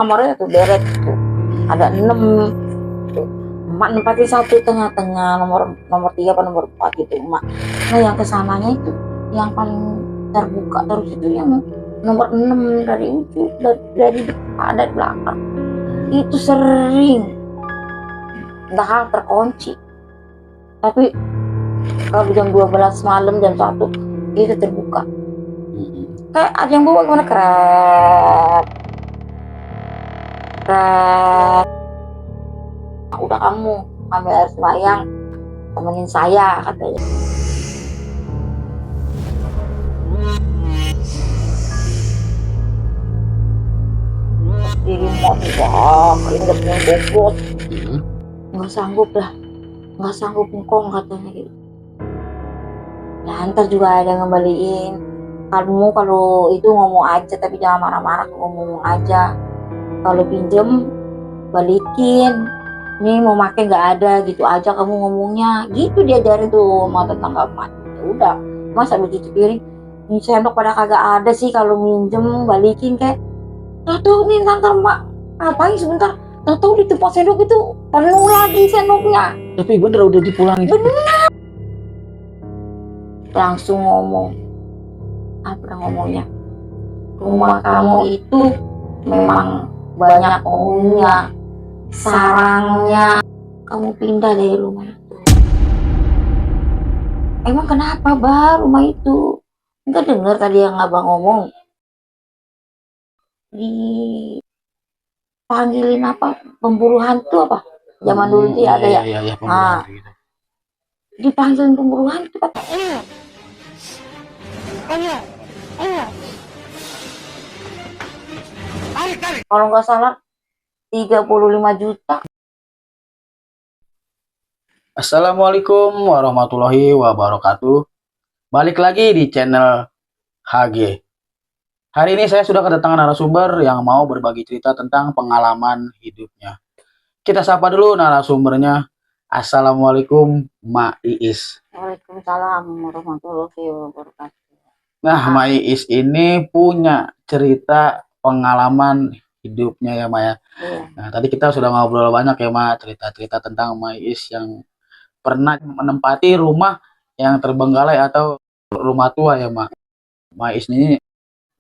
Kamarnya tuh deret tuh ada 6 tuh. Emak nempatin satu tengah-tengah, nomor nomor 3 apa nomor 4 gitu emak. Nah yang kesananya itu yang paling terbuka terus itu yang nomor 6 dari ujung, dari depan, dari belakang itu sering dah terkunci. Tapi kalau jam 12 malam, jam 1 itu terbuka. Kayak ada yang bawa gimana, keren keren. Udah kamu harus bayang, temenin saya katanya. Di remote wah keringetnya bobot. Nggak sanggup dah, nggak sanggup ngkong katanya gitu. Nah ntar juga ada yang ngembaliin. Kamu kalau itu ngomong aja, tapi jangan marah-marah, ngomong aja. Kalau pinjem balikin, nih mau make nggak ada gitu aja kamu ngomongnya gitu, diajarin tuh sama tetangga emak. Ya udah, masa begitu piring ini sendok pada kagak ada sih, kalau minjem balikin kayak tahu nih ntar emak ngapain sebentar, tahu di tempat sendok itu penuh lagi sendoknya. Tapi bener udah dipulangin. Bener. Langsung ngomong apa ngomongnya, rumah kamu itu memang banyak penghuninya, sarangnya, kamu pindah dari rumah itu. Emang kenapa bah rumah itu? Enggak dengar tadi yang abang ngomong, dipanggilin apa, pemburu hantu apa, zaman dulu sih ada ya. Iya, Nah, gitu. dipanggilin pemburu hantu apa? Kalau nggak salah 35 juta. Assalamualaikum warahmatullahi wabarakatuh. Balik lagi di channel HG. Hari ini saya sudah kedatangan narasumber yang mau berbagi cerita tentang pengalaman hidupnya. Kita sapa dulu narasumbernya. Assalamualaikum Mak Iis. Waalaikumsalam warahmatullahi wabarakatuh. Nah, Mak Iis ini punya cerita pengalaman hidupnya ya Mak ya. Iya. Nah, tadi kita sudah ngobrol banyak ya Mak, cerita-cerita tentang Mak Iis yang pernah menempati rumah yang terbengkalai atau rumah tua ya Mak. Mak Iis ini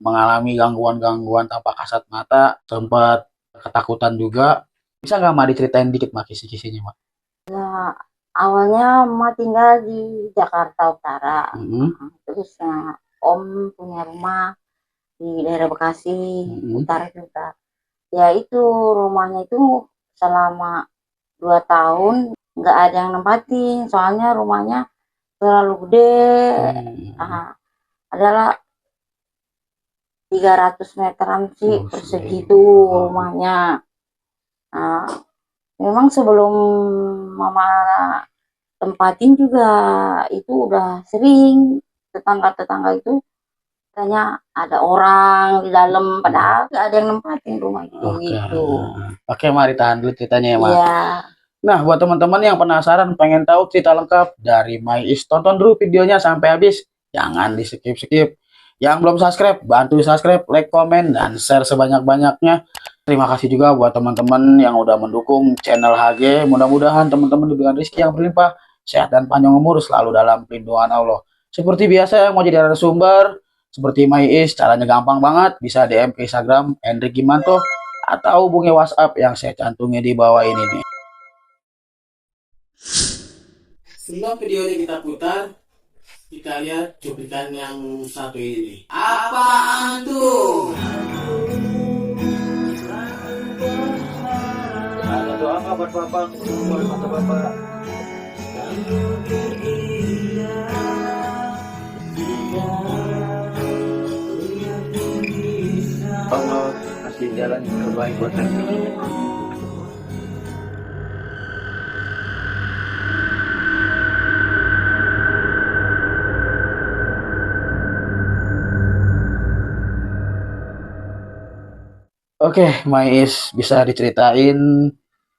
mengalami gangguan-gangguan tanpa kasat mata, sempat ketakutan juga. Bisa nggak Mak diceritain dikit Mak kisi-kisinya Mak? Ya, awalnya emak tinggal di Jakarta Utara. Terus om punya rumah di daerah Bekasi Utara juga. Ya itu rumahnya itu selama 2 tahun nggak ada yang nempatin, soalnya rumahnya terlalu gede. Adalah 300 meteran sih persegi itu rumahnya. Nah, memang sebelum mama tempatin juga itu udah sering tetangga-tetangga itu katanya ada orang di dalam, padahal nggak ada yang nempatin rumah itu. Gitu. Oke, mari tahan dulu ceritanya ya Mak. Iya. Nah, buat teman-teman yang penasaran pengen tahu cerita lengkap dari Mak Iis, tonton dulu videonya sampai habis. Jangan di skip-skip. Yang belum subscribe, bantu subscribe, like, komen, dan share sebanyak-banyaknya. Terima kasih juga buat teman-teman yang udah mendukung channel HG. Mudah-mudahan teman-teman diberikan rezeki yang berlimpah, sehat dan panjang umur selalu dalam perlindungan Allah. Seperti biasa yang mau jadi narasumber, seperti Mak Iis, caranya gampang banget. Bisa DM ke Instagram Hendrik Gimanto atau hubungi WhatsApp yang saya cantumnya di bawah ini nih. Sebelum video ini kita putar, kita lihat cuplikan yang satu ini. Apaan tuh? Ada doa apa buat Bapak? Buat mata Bapak. Allah kasih jalan yang terbaik buat kita. Oke, Mak Iis, bisa diceritain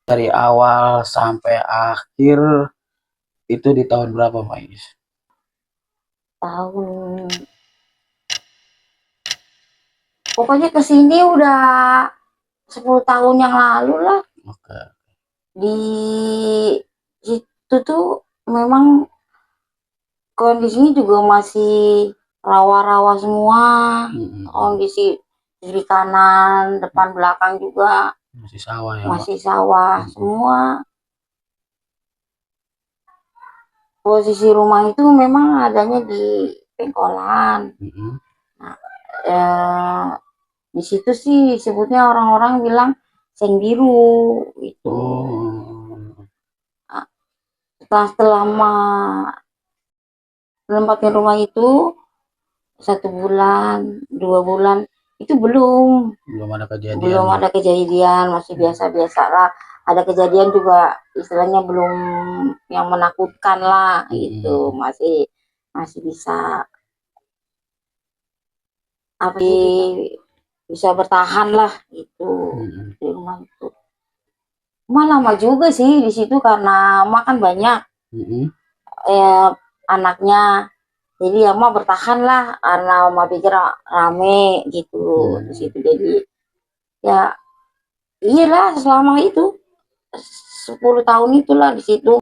dari awal sampai akhir itu di tahun berapa Mak Iis? Tahun, pokoknya kesini udah 10 tahun yang lalu lah. Oke. Di situ tuh memang kondisinya juga masih rawa-rawa semua. Kondisi kiri kanan, depan belakang juga Masih sawah ya, Mak? masih sawah semua. Posisi rumah itu memang adanya di pengkolan. Di situ sih disebutnya orang-orang bilang seng biru itu. Setelah menempatin rumah itu 1 bulan, 2 bulan itu belum ada kejadian, masih biasa-biasa lah. Ada kejadian juga istilahnya belum yang menakutkan lah gitu, masih bisa bisa bertahan lah gitu di rumah itu. Lama juga sih di situ karena makan banyak anaknya. Jadi ya mah bertahan lah karena mah pikir rame gitu di situ. Jadi ya iyalah selama itu 10 tahun itulah di situ.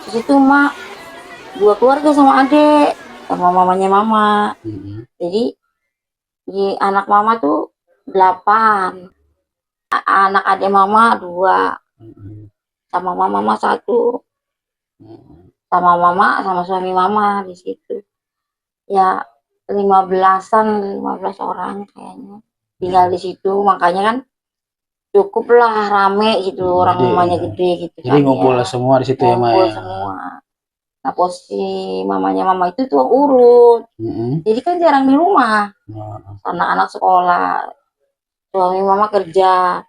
Di situ mak 2 keluarga sama adik sama mamanya mama. Jadi anak mama tuh 8, anak adik mama 2, sama mama 1. Sama mama sama suami mama di situ ya 15 orang kayaknya tinggal di situ. Makanya kan cukup lah rame gitu, orang rumahnya gede gitu. Jadi ngumpul semua di situ ya, ngumpul semua. Nah posisi mamanya mama itu tuh urut, jadi kan jarang di rumah. Anak-anak sekolah, suami mama kerja,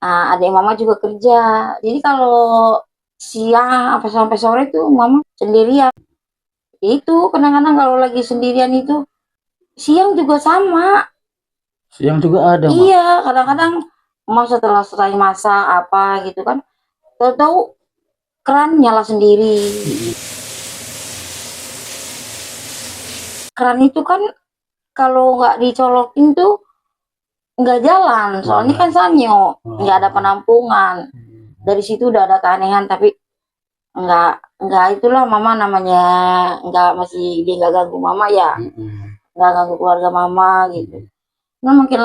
adik mama juga kerja. Jadi kalau siang apa sampai sore tuh mama sendirian. Itu kadang-kadang kalau lagi sendirian itu siang juga sama. Siang juga ada, Mak? Iya, kadang-kadang mama setelah selesai masak apa gitu kan, tahu-tahu keran nyala sendiri. Keran itu kan kalau nggak dicolokin tuh nggak jalan, soalnya kan sanyo, nggak ada penampungan. Dari situ udah ada keanehan, tapi nggak itulah mama namanya masih dia nggak ganggu mama ya, nggak ganggu keluarga mama gitu. Nah makin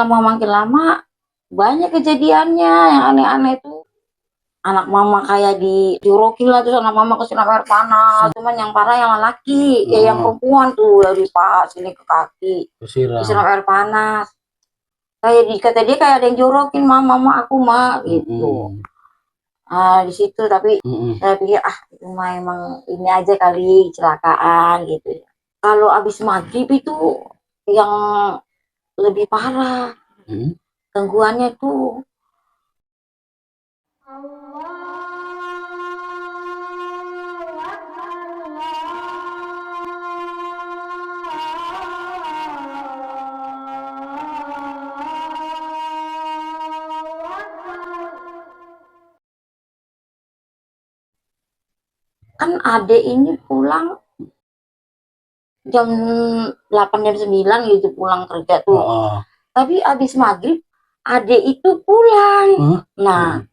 lama banyak kejadiannya yang aneh-aneh tuh. Anak mama kayak dijorokin lah, terus anak mama kesiram air panas. Cuman yang parah yang laki, yang perempuan tuh dari paha sini ke kaki disiram air panas. Kayak kata dia kayak ada yang jorokin mama aku gitu. Di situ tapi saya pikir itu mah emang ini aja kali kecelakaan gitu. Kalau abis maghrib itu yang lebih parah gangguannya tuh. Kan adek ini pulang jam 8 jam 9 gitu pulang kerja tuh. Tapi abis maghrib adek itu pulang. Nah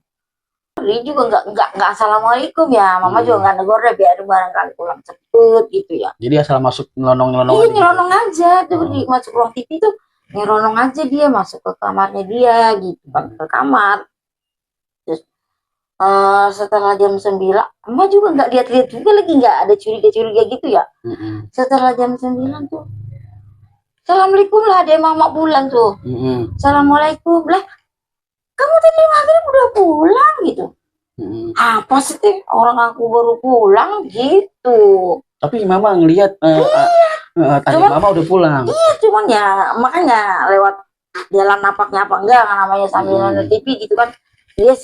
dia juga nggak assalamualaikum ya, mama juga nggak negor deh, biar barangkali pulang cepet gitu ya. Jadi asal masuk nyelonong iya nyelonong aja tuh masuk ruang TV tuh nyelonong aja, dia masuk ke kamarnya dia gitu kan, ke kamar. Terus setelah jam 9 emak juga nggak lihat-lihat juga lagi, nggak ada curiga-curiga gitu ya. Setelah jam 9 tuh assalamualaikum lah, ada mama pulang tuh. Assalamualaikum lah, kamu tadi maghrib udah pulang gitu. Apa sih orang aku baru pulang gitu. Tapi mama ngelihat tadi mama udah pulang. Iya cuman ya makanya lewat jalan napaknya apa enggak namanya sambil nonton TV gitu kan, dia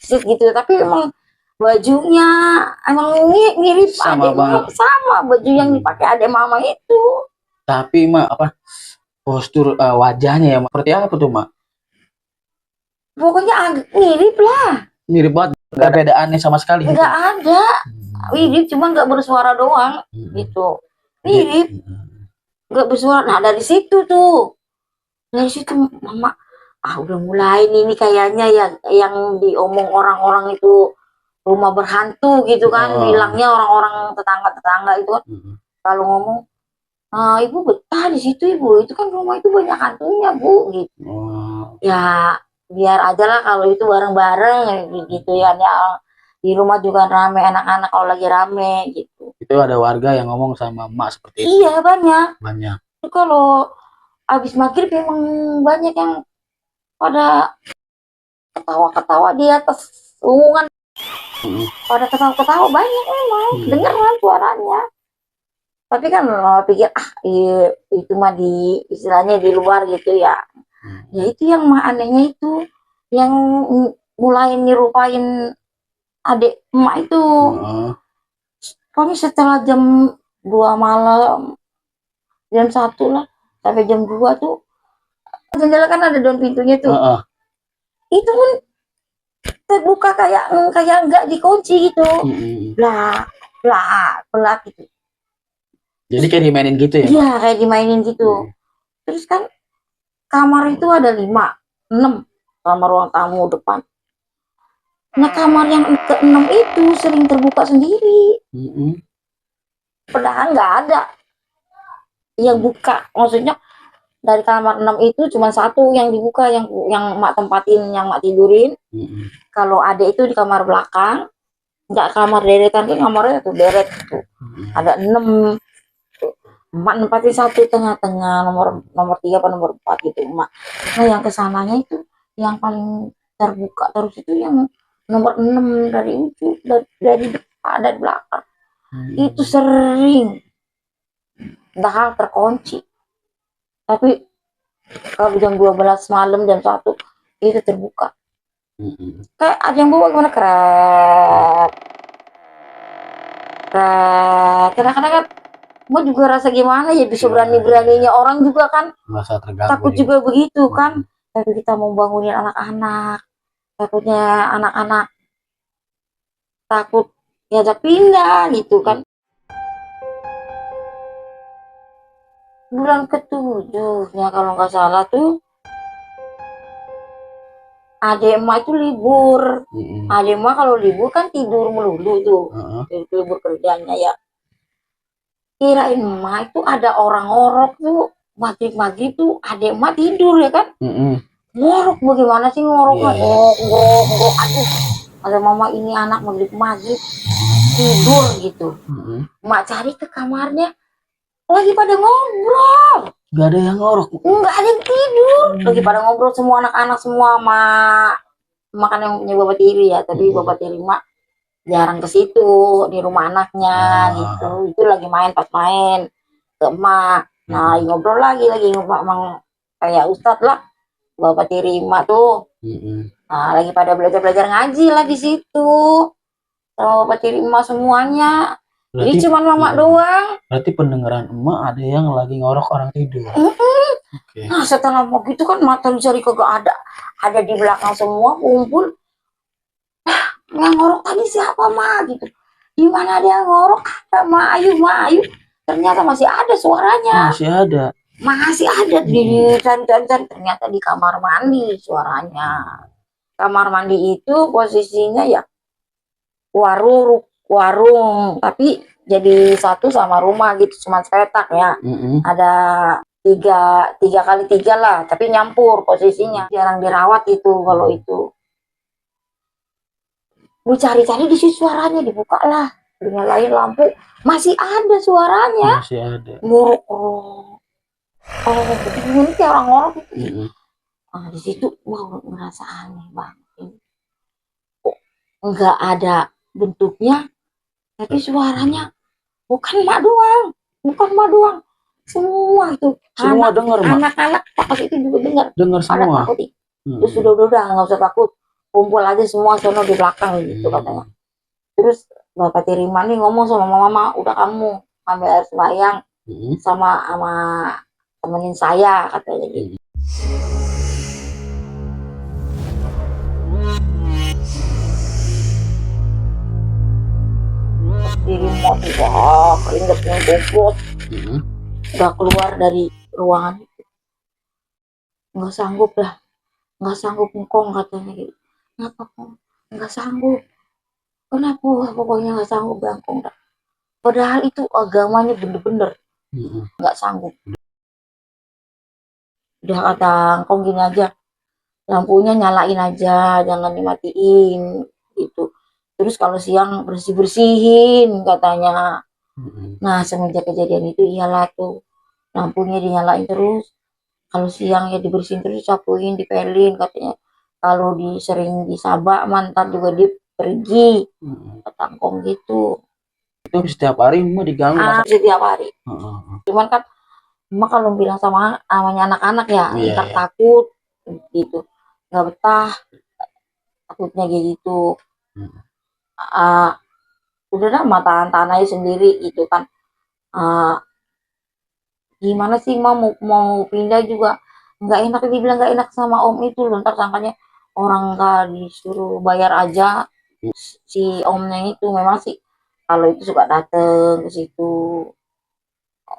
sit gitu. Tapi emang bajunya emang mirip sama banget, sama baju yang dipakai adek mama itu. Tapi mak postur wajahnya ya seperti apa tuh mak? Pokoknya agak mirip lah. Mirip banget, nggak ada aneh sama sekali. Nggak ada, mirip cuma nggak bersuara doang gitu. Mirip, nggak bersuara. Nah dari situ tuh Dari situ mama, udah mulai nih kayaknya ya yang diomong orang-orang itu rumah berhantu gitu kan, bilangnya orang-orang tetangga-tetangga itu kan kalau ngomong, ibu betah di situ ibu, itu kan rumah itu banyak hantunya bu gitu. Ya biar aja lah kalau itu bareng-bareng gitu ya, di rumah juga rame anak-anak kalau lagi rame gitu. Itu ada warga yang ngomong sama emak seperti itu? Iya banyak. Banyak. Itu kalau habis maghrib memang banyak yang pada ketawa-ketawa di atas lowongan, pada ketawa-ketawa banyak memang, dengeran suaranya. Tapi kan pikir itu mah di istilahnya di luar gitu ya. Ya itu yang anehnya itu yang mulai nyerupain adik emak itu. Pokoknya setelah jam 2 malam, jam 1 lah sampai jam 2 tuh jendela kan ada daun pintunya tuh. Itu pun terbuka kayak nggak dikunci gitu. Belak gitu. Jadi kayak dimainin gitu ya? Iya, kayak dimainin gitu. Terus kan kamar itu ada 5, 6 kamar ruang tamu depan. Nah kamar yang ke-6 itu sering terbuka sendiri. Padahal nggak ada yang buka. Maksudnya dari kamar 6 itu cuma 1 yang dibuka, yang mak tempatin, yang mak tidurin. Kalau ada itu di kamar belakang, nggak kamar deretan tuh, kamarnya tuh deret tuh. Ada 6. Emak nempatin 1 tengah-tengah, nomor 3 apa nomor 4 gitu emak. Nah yang kesananya itu yang paling terbuka terus itu yang nomor 6 dari ujung, dari depan, dari belakang. Itu sering dah terkunci. Tapi kalau jam 12 malam, jam 1 itu terbuka. Kayak ada yang bawa gimana, keret. Kadang-kadang kan mau juga rasa gimana ya, bisa berani-beraninya orang juga kan merasa terganggu, takut juga begitu kan. Tapi kita mau bangunin anak-anak, takutnya anak-anak takut diajak pindah gitu kan. Bulan ke-7-nya kalau nggak salah tuh adek emak itu libur. Adek emak kalau libur kan tidur melulu tuh, libur kerjanya ya. Kirain emak itu ada orang ngorok tuh maghrib tuh adek emak tidur ya kan. Ngorok bagaimana sih ngoroknya? Ngorok, aduh. Ada mama ini anak maghrib tidur gitu. Emak cari ke kamarnya, lagi pada ngobrol. Gak ada yang ngorok? Nggak ada yang tidur. Lagi pada ngobrol semua anak-anak semua, makan yang punya bapak tiri ya. Tapi bapak tiri mak jarang ke situ, di rumah anaknya gitu. Itu lagi pas main ke emak. Nah ngobrol lagi emang kayak ustadz lah bapak tiri emak tuh. Nah lagi pada belajar ngaji lah di situ sama bapak tiri emak semuanya. Berarti, jadi cuma mama doang. Berarti pendengaran emak ada yang lagi ngorok orang tidur. Nah setelah begitu kan mata dicari kagak ada di belakang semua kumpul. Yang ngorok tadi siapa mah gitu, di mana dia ngorok, ada ma ayu. Ternyata masih ada suaranya, masih ada di ternyata di kamar mandi suaranya. Kamar mandi itu posisinya ya warung tapi jadi satu sama rumah gitu, cuma sepetak ya. Ada 3x3 lah, tapi nyampur posisinya, jarang dirawat itu. Kalau itu gue cari-cari di situ suaranya, dibuka lah, dinyalain lampu, masih ada suaranya, masih ada. Ngorok, begini kayak orang ngorok gitu. Di situ wah ngerasa aneh banget. Kok nggak ada bentuknya, tapi suaranya bukan mak doang, semua itu. Semua dengar, anak-anak pas itu juga dengar semua. Takut. Terus udah nggak usah takut, kumpul aja semua sono di belakang gitu katanya. Terus bapak tiri nih ngomong sama mama, udah kamu ambil air sembahyang sama temenin saya katanya gitu. Tiri mau keringetnya bobot, udah keluar dari ruangan itu. nggak sanggup dah, nggak sanggup ngkong katanya gitu. Kenapa kong? Nggak sanggup. Kenapa? Pokoknya nggak sanggup bangkong dah. Padahal itu agamanya bener-bener nggak sanggup. Udah kata ngkong gini aja, lampunya nyalain aja, jangan dimatiin gitu. Terus kalau siang bersih-bersihin katanya. Nah semenjak kejadian itu iyalah tuh lampunya dinyalain terus. Kalau siang ya dibersihin terus, sapuin, dipelin katanya. Kalau sering disabak mantan juga dia pergi, kata ngkong gitu. Itu setiap hari mau diganggu masa. Setiap hari. Cuman kan emak kalau bilang sama namanya anak-anak ya, ntar takut gitu, nggak betah, takutnya kayak gitu. Udah dah tahan aja sendiri gitu kan. Gimana sih mau pindah juga nggak enak, dibilang nggak enak sama om itu loh, ntar sangkanya orang nggak disuruh bayar aja. Si omnya itu memang sih kalau itu suka dateng ke situ,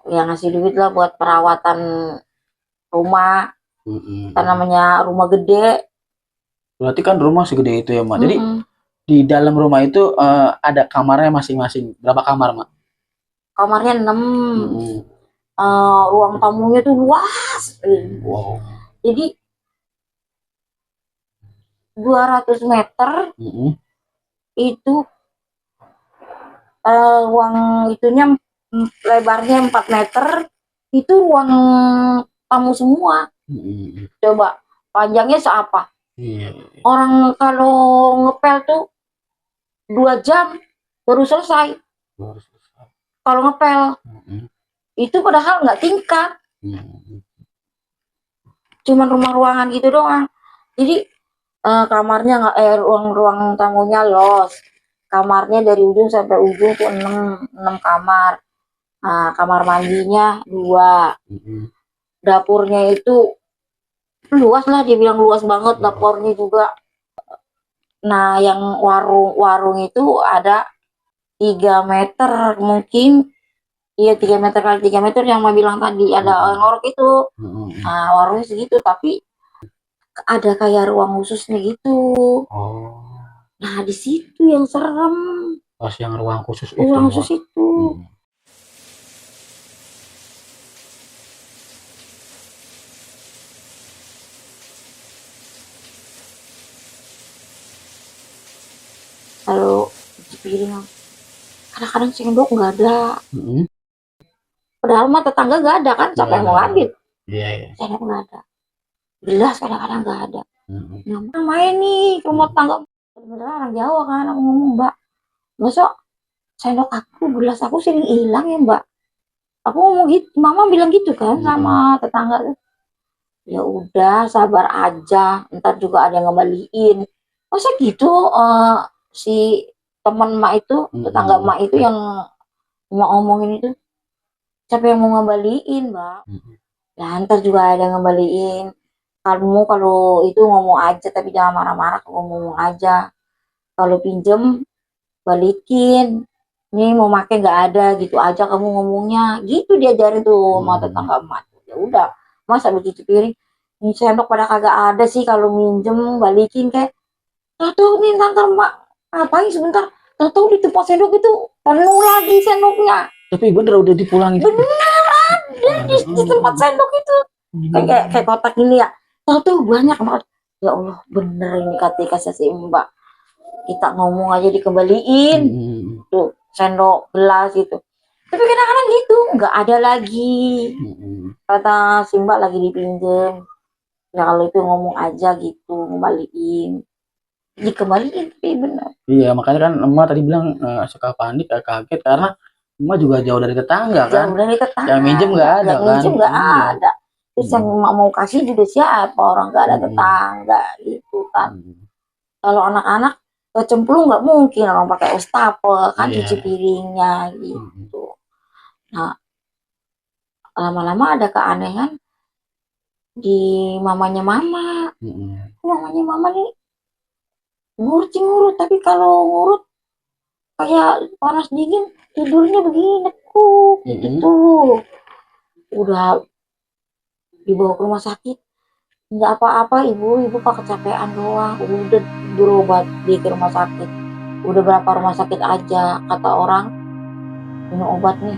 ya ngasih duit lah buat perawatan rumah, kan namanya rumah gede. Berarti kan rumah segede itu ya, Mak. Jadi di dalam rumah itu ada kamarnya masing-masing. Berapa kamar, Mak? Kamarnya 6. Ruang tamunya tuh luas. Wow. Jadi 200 meter itu ruang itunya lebarnya 4 meter, itu ruang tamu semua. Coba panjangnya seapa? Orang kalau ngepel tuh 2 jam baru selesai. Kalau ngepel itu padahal nggak tingkat, cuman rumah-ruangan gitu doang. Jadi kamarnya nggak ruang tamunya los, kamarnya dari ujung sampai ujung tuh 6 kamar. Kamar mandinya 2, dapurnya itu luas lah, dia bilang luas banget dapurnya juga. Nah yang warung itu ada 3 meter mungkin. Iya 3 meter kali 3 meter yang mau bilang tadi ada ngorok itu. Warungnya segitu tapi ada kayak ruang khususnya gitu. Nah di situ yang serem. Pas yang ruang khusus itu. Ruang khusus itu. Kalau dibilang kadang-kadang sendok nggak ada. Padahal mah tetangga nggak ada kan, siapa yang mau ngambil? Sendok nggak ada. Gelas kadang-kadang nggak ada. Nah, main nih ke rumah tangga, beneran orang Jawa kan, aku ngomong, Mbak, masa sendok aku, gelas aku sering hilang ya Mbak? Aku ngomong gitu, mama bilang gitu kan sama tetangga. Ya udah sabar aja, ntar juga ada yang ngembaliin. Masa gitu si teman mak itu, tetangga mak itu yang mau ngomongin itu, siapa yang mau ngembaliin Mbak? Nah ntar juga ada yang ngembaliin. Kamu kalau itu ngomong aja, tapi jangan marah-marah, ngomong aja. Kalau pinjem balikin, ini mau make nggak ada gitu aja kamu ngomongnya, gitu diajarin tuh sama tetangga emak. Ya udah, masa begitu piring ini sendok pada kagak ada sih, kalau minjem balikin kayak tahu nih ntar emak ngapain sebentar, tahu di tempat sendok itu penuh lagi sendoknya. Tapi bener udah dipulangin. Bener ada di tempat sendok itu kayak kotak ini ya, tahu banyak banget. Ya Allah bener ini kata si Mbak, kita ngomong aja dikembaliin tuh sendok gelas gitu, tapi kadang-kadang gitu nggak ada lagi. Kata si Mbak lagi dipinjem, ya kalau itu ngomong aja gitu ngembaliin, dikembaliin. Tapi benar iya, makanya kan emak tadi bilang suka panik, kaget karena emak juga jauh dari tetangga kan, jauh dari tetangga, yang minjem nggak ada yang kan, minjem nggak ada. Terus yang emak mau kasih juga siapa, orang nggak ada tetangga gitu kan. Kalau anak-anak kecemplung nggak mungkin orang pakai wastafel kan, cuci piringnya gitu. Nah lama-lama ada keanehan di mamanya mama. Mamanya mama nih ngurut, tapi kalau ngurut kayak panas dingin, tidurnya begini nekuk gitu. Udah dibawa ke rumah sakit, nggak apa-apa ibu pak kecapean doang, udah berobat di ke rumah sakit, udah berapa rumah sakit aja kata orang minum obat nih,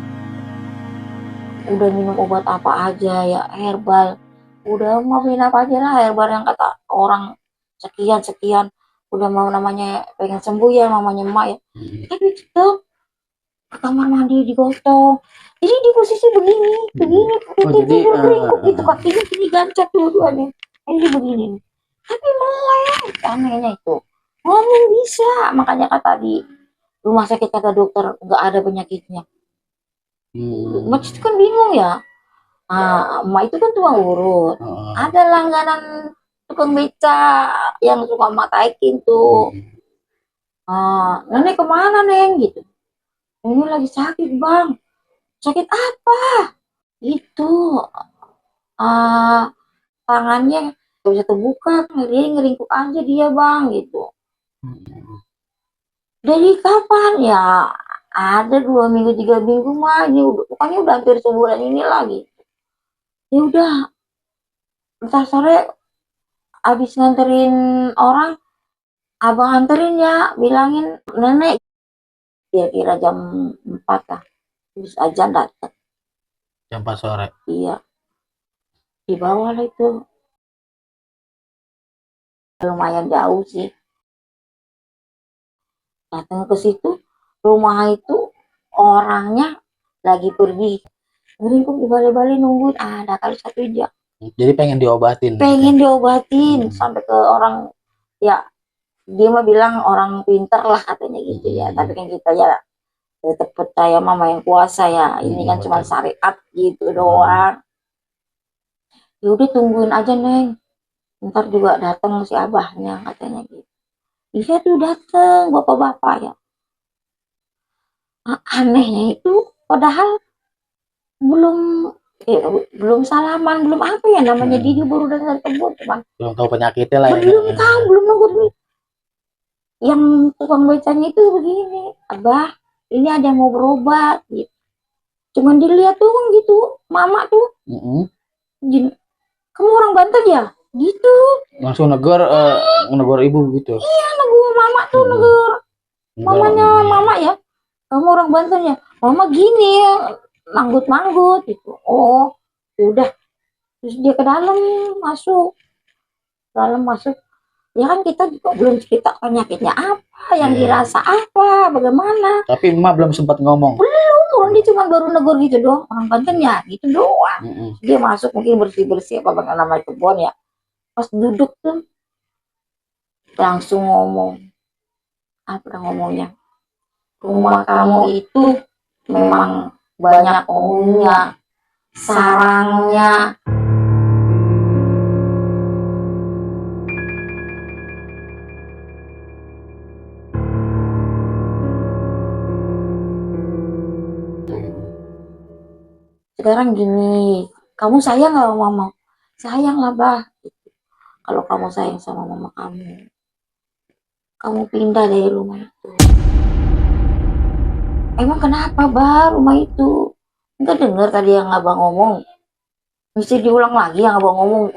udah minum obat apa aja ya herbal, udah mau minum apa aja lah herbal yang kata orang sekian sekian, udah mau namanya pengen sembuh ya mamanya emak ya, tapi tetap ke kamar mandi digotong, jadi di posisi begini Oh, jadi beringkuk gitu kakinya gini gancet dua-duanya, ini begini nih. Tapi melek anehnya itu ngomong bisa, makanya kata di rumah sakit kata dokter nggak ada penyakitnya. Macam itu kan bingung ya. Emak itu kan tukang urut. Ada langganan tukang beca yang suka mataikin tuh. Nenek kemana neng gitu? Ini lagi sakit bang. Sakit apa? Itu ah tangannya nggak bisa terbuka, dia ngeringkuk aja dia bang gitu. Dari kapan ya? Ada 2 minggu 3 minggu mah ini udah, pokoknya udah hampir sebulan ini lagi. Ya udah, ntar sore abis nganterin orang, abang anterin ya, bilangin nenek kira-kira jam 4 lah, terus ajan datang. jam 4 sore. Iya, di bawah lah itu, lumayan jauh sih. Datang ke situ, rumah itu orangnya lagi pergi, ngeringkuk di balik-balik nungguin ada kali 1 jam. Jadi pengen diobatin. Pengen diobatin sampai ke orang ya, dia mah bilang orang pinter lah katanya gitu ya, tapi kan kita ya tetap percaya mama yang kuasa ya, ini kan cuma syariat gitu doang. Ya udah tungguin aja neng, ntar juga datang si abahnya katanya gitu. Iya tuh dateng bapak-bapak ya. Anehnya itu padahal belum belum salaman, belum apa ya namanya, dia baru dari kebun cuman belum tahu penyakitnya lah ya. belum tahu, belum nunggu. Yang tukang becanya itu begini, abah ini ada yang mau berobat gitu, cuman dilihat tuh gitu mama tuh gini, kamu orang Banten ya gitu, langsung negor negor ibu gitu. iya negur mama tuh, negur mamanya mama ya, kamu orang Banten ya, mama gini manggut-manggut gitu. Oh udah, terus dia ke dalam masuk, ya kan kita juga belum cerita penyakitnya apa, yang dirasa apa, bagaimana. Tapi emak belum sempat ngomong. Belum, dia cuma baru negur gitu doang, orang Banten ya gitu doang. Dia masuk mungkin bersih-bersih apa bagaimana namanya kebun ya. Pas duduk tuh langsung ngomong. Apa ngomongnya? Rumah kamu itu memang banyak penghuninya, sarangnya. Sekarang gini, kamu sayang nggak sama mama? Sayang lah bah. Kalau kamu sayang sama mama kamu pindah dari rumah itu. Emang kenapa bah rumah itu? Enggak dengar tadi yang abang ngomong. Mesti diulang lagi yang abang ngomong.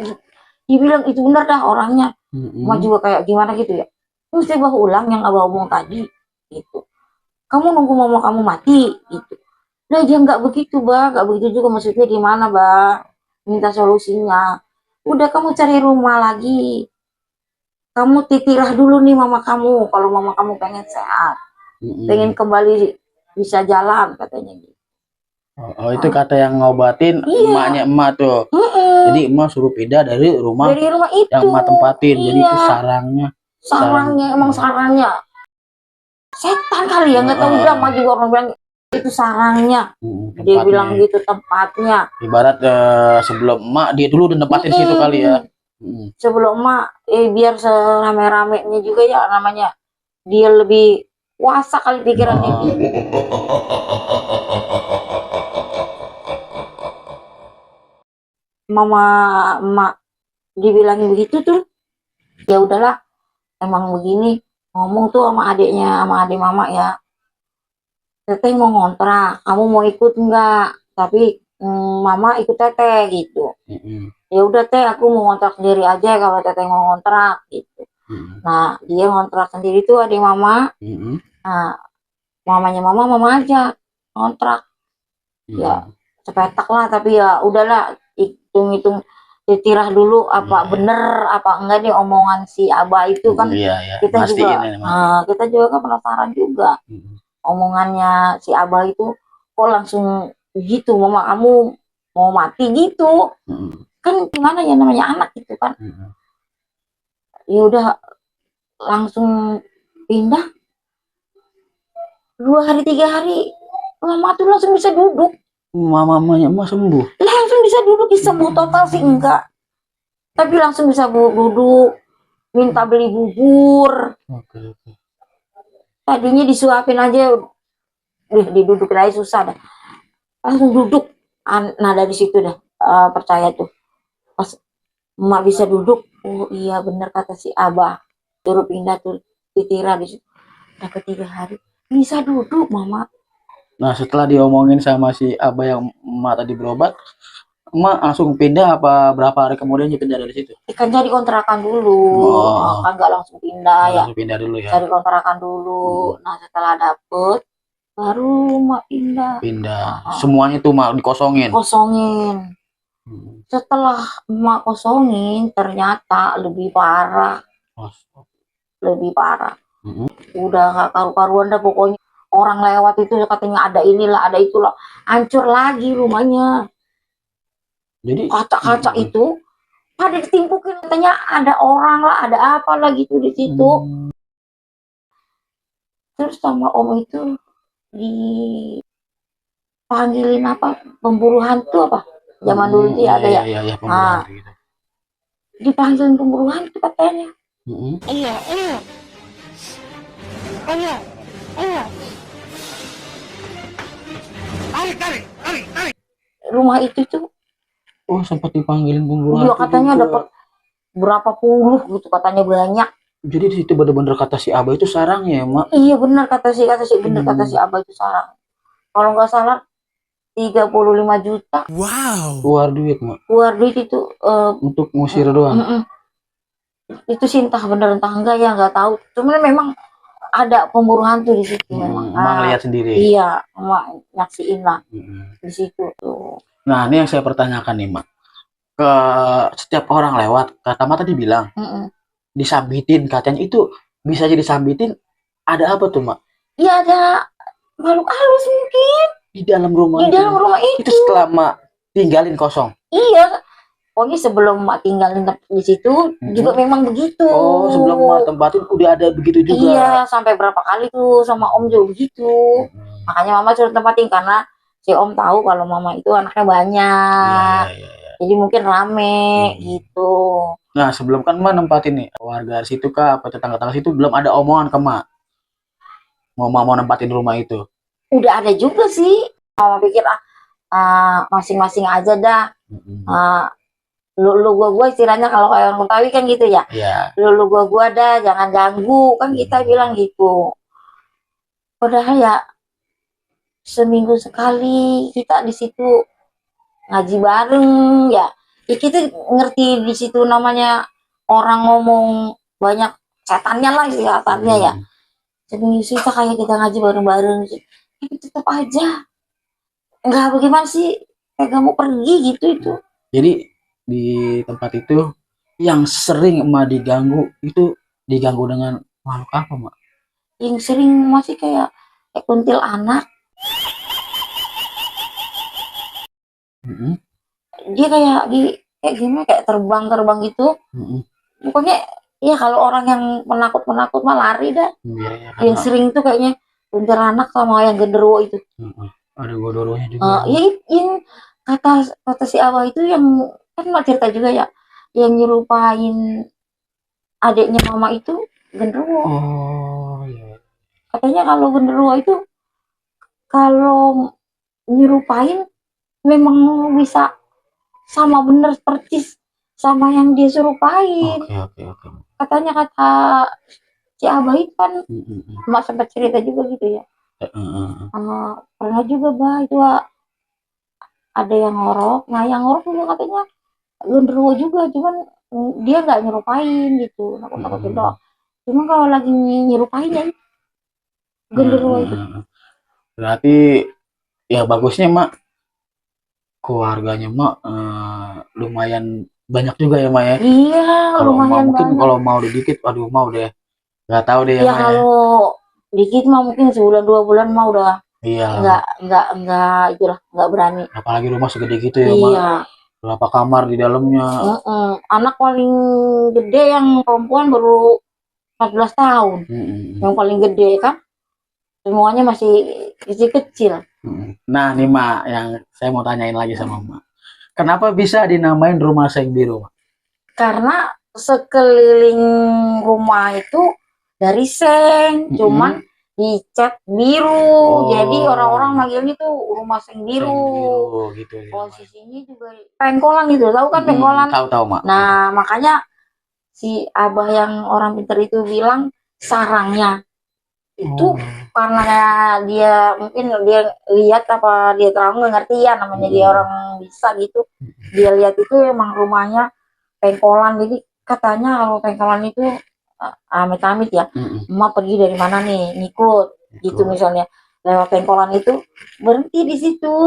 Dibilang itu benar dah orangnya. Cuma juga kayak gimana gitu ya. Mesti bah ulang yang abang ngomong tadi. Gitu. Kamu nunggu mama kamu mati gitu. Nah dia nggak begitu bah, nggak begitu juga, maksudnya gimana bah? Minta solusinya. Udah kamu cari rumah lagi. Kamu titilah dulu nih mama kamu. Kalau mama kamu pengen sehat, pengen kembali bisa jalan katanya gitu. Oh itu kata yang ngobatin emaknya emak tuh. Jadi emak suruh pindah dari rumah itu yang emak tempatin. Jadi itu sarangnya. Emang sarangnya setan kali ya, nggak tahu drama juga orang bilang itu sarangnya. Dia bilang gitu tempatnya. Ibarat sebelum emak dia dulu udah nempatin situ kali ya. Sebelum emak biar serame-ramenya juga ya namanya, dia lebih kuasa kali pikirannya. Mama emak dibilangin begitu tuh, ya udahlah emang begini, ngomong tuh sama adiknya, sama adik mama ya, teteh mau ngontrak, kamu mau ikut enggak, tapi mama ikut teteh gitu. ya udah teh aku mau ngontrak sendiri aja kalau teteh mau ngontrak gitu. Nah dia ngontrak sendiri tuh adik mama. Nah mamanya mama aja ngontrak ya sepetak lah, tapi ya udahlah, hitung-hitung ditirah dulu apa bener apa enggak nih omongan si Abah itu kan. Kita juga kita juga kan penasaran juga omongannya si Abah itu kok langsung gitu, mama kamu mau mati gitu kan, gimana ya namanya anak gitu kan. Ya udah langsung pindah 2 hari 3 hari mama tuh langsung bisa duduk. Mamanya mah sembuh. Langsung bisa duduk, sembuh total sih enggak. Tapi langsung bisa duduk, minta beli bubur. Tadinya disuapin aja, didudukin aja susah dah. Langsung duduk. Nah dari situ dah percaya tuh. Pas emak bisa duduk, oh iya bener kata si Abah. Suruh pindah tuh ditira di situ. Dapat 3 hari bisa duduk mama. Nah setelah diomongin sama si Abah yang emak tadi berobat, emak langsung pindah apa berapa hari kemudian pindah dari situ? Kan cari kontrakan dulu, kan nggak langsung pindah ya. Langsung pindah dulu ya. Cari kontrakan dulu. Nah setelah dapet, baru mak pindah. Semuanya tuh mak dikosongin. Setelah emak kosongin, ternyata lebih parah. Udah nggak karu-karuan dah pokoknya. Orang lewat itu katanya ada inilah, ada itulah, hancur lagi rumahnya. Jadi kaca-kaca itu pada ditimpukin, katanya ada orang lah, ada apa lah gitu di situ. Terus sama om itu dipanggilin apa, pemburu hantu apa, zaman dulu sih ada ya. Nah, dipanggilin pemburu hantu katanya. Iya. Tarik. Rumah itu tuh sempat dipanggilin pemburu hantu. Iya katanya dapat berapa puluh gitu, katanya banyak. Jadi di situ bener-bener kata si Abah itu sarang ya, Mak? Iya benar kata si Abah itu sarang. Kalau nggak salah 35 juta. Wow. Keluar duit, Mak. Keluar duit itu untuk ngusir doang. Itu sih entah bener entah enggak ya, nggak tahu. Cuman memang ada pemburu hantu di situ memang. Emak lihat sendiri. Iya, emak nyaksiin lah di situ tuh. Nah, ini yang saya pertanyakan nih, Mak. Ke setiap orang lewat, kata Mak tadi bilang disambitin, katanya itu bisa jadi sambitin. Ada apa tuh, Mak? Iya ada makhluk halus mungkin di dalam rumah. Itu setelah Mak tinggalin kosong. Iya. Pokoknya sebelum mak tinggalin di situ juga memang begitu. Oh, sebelum mak tempatin udah ada begitu juga. Iya, sampai berapa kali tuh sama om juga begitu. Makanya mama suruh tempatin karena si om tahu kalau mama itu anaknya banyak. Jadi mungkin rame gitu. Nah, sebelum kan mak nempatin nih, warga situ kah apa tetangga-tetangga situ belum ada omongan ke mak mau nempatin rumah itu? Udah ada juga sih. Mama pikir masing-masing aja dah. Lu gua istilahnya kalau kayak orang Betawi kan gitu ya. Lu gua dah, jangan ganggu kan kita bilang gitu. Padahal ya seminggu sekali kita di situ ngaji bareng ya. Kita ngerti di situ namanya orang ngomong banyak setannya lah katanya ya. Seminggu kita kayak kita ngaji bareng-bareng, tapi tetap aja nggak bagaimana sih kayak gak mau pergi gitu itu. Jadi di tempat itu yang sering emak diganggu itu diganggu dengan makhluk apa, Mak? Yang sering masih kayak kuntilanak. Dia kayak gimana, kayak terbang gitu. Pokoknya ya kalau orang yang penakut mah lari dah. Yang sering tuh kayaknya kuntilanak sama yang genderuwo itu. Ada godoronya juga. Yang kata si Abah itu yang kan mak cerita juga ya, yang nyerupain adiknya mama itu genderuwo. Katanya kalau genderuwo itu kalau nyerupain memang bisa sama bener persis sama yang dia serupain. Katanya kata si Abah itu kan mak sempat cerita juga gitu ya. Pernah juga bah itu ada yang ngorok. Nah yang ngorok juga katanya genderuwo juga, cuman dia nggak nyerupain gitu, nakut-nakutin doang. Cuma kalau lagi nyerupain ya genderuwo itu. Berarti ya bagusnya mak keluarganya mak lumayan banyak juga ya mak ya. Iya, Kalau emak lumayan mungkin banyak. kalau mau dikit, aduh mau deh nggak tahu deh ya Ya mak ya. kalau dikit mah mungkin sebulan 2 bulan mah udah Iya lah, Mak. nggak itulah, nggak berani. Apalagi rumah segede gitu ya mak. Iya. Berapa kamar di dalamnya. Anak paling gede yang perempuan baru 14 tahun. Yang paling gede kan semuanya masih kecil-kecil. Nah nih mak, yang saya mau tanyain lagi sama mak, kenapa bisa dinamain rumah seng biru mak? Karena sekeliling rumah itu dari seng, cuman dicat biru. Jadi orang-orang manggilnya tuh rumah seng biru. Gitu ya. Posisinya juga pengkolan gitu, tahu kan pengkolan? Tahu mak. Nah, makanya si abah yang orang pintar itu bilang sarangnya itu karena dia mungkin dia lihat apa dia terlalu nggak ngerti ya, namanya dia orang bisa gitu, dia lihat itu emang rumahnya pengkolan. Jadi katanya kalau pengkolan itu amit-amit ya, emak pergi dari mana nih ngikut gitu, misalnya lewat pengkolan itu berhenti di situ,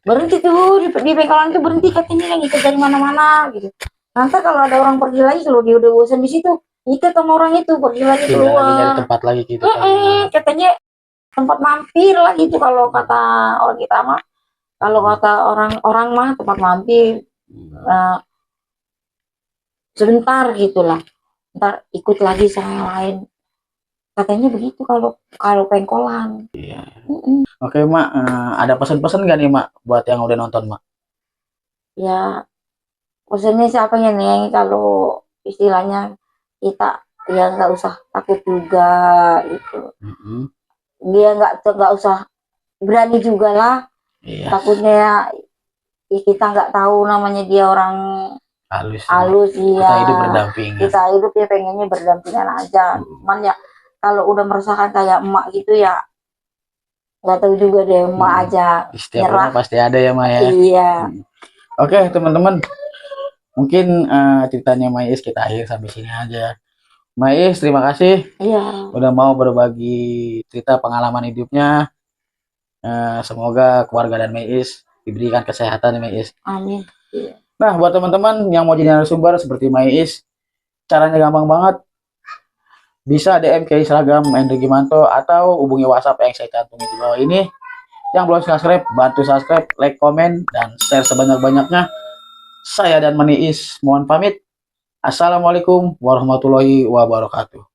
berhenti tuh di pengkolan itu berhenti, katanya yang ngikut dari mana-mana gitu. Nanti kalau ada orang pergi lagi, kalau dia udah bosan di situ, ikut sama orang itu pergi lagi keluar. Lagi nyari tempat lagi gitu. Katanya tempat mampir lah gitu kalau kata orang kita mah. Kalau kata orang-orang mah tempat mampir sebentar gitulah. Ntar ikut lagi sama yang lain. Katanya begitu kalau pengkolan. Iya. Oke mak, ada pesan-pesan gak nih mak buat yang udah nonton mak? Ya pesannya siapa ya nih, kalau istilahnya kita ya nggak usah takut juga gitu. Dia nggak usah berani juga lah. Iya. Takutnya ya kita nggak tahu namanya dia orang halus ya. Kita hidup berdampingan. Kita hidup ya pengennya berdampingan aja. Cuman ya kalau udah merasakan kayak emak gitu ya nggak tahu juga deh, emak aja setiap orang pasti ada ya mak ya. Iya. Oke teman-teman, mungkin ceritanya Mais kita akhir sampai sini aja. Mais, terima kasih udah mau berbagi cerita pengalaman hidupnya. Semoga keluarga dan Mais diberikan kesehatan ya Mais. Amin. Nah buat teman-teman yang mau jadi narasumber seperti Mais, caranya gampang banget. Bisa DM ke Instagram Hendry Gimanto atau hubungi WhatsApp yang saya cantumkan di bawah ini. Yang belum subscribe, bantu subscribe, like, komen, dan share sebanyak-banyaknya. Saya dan Maniis mohon pamit. Assalamualaikum warahmatullahi wabarakatuh.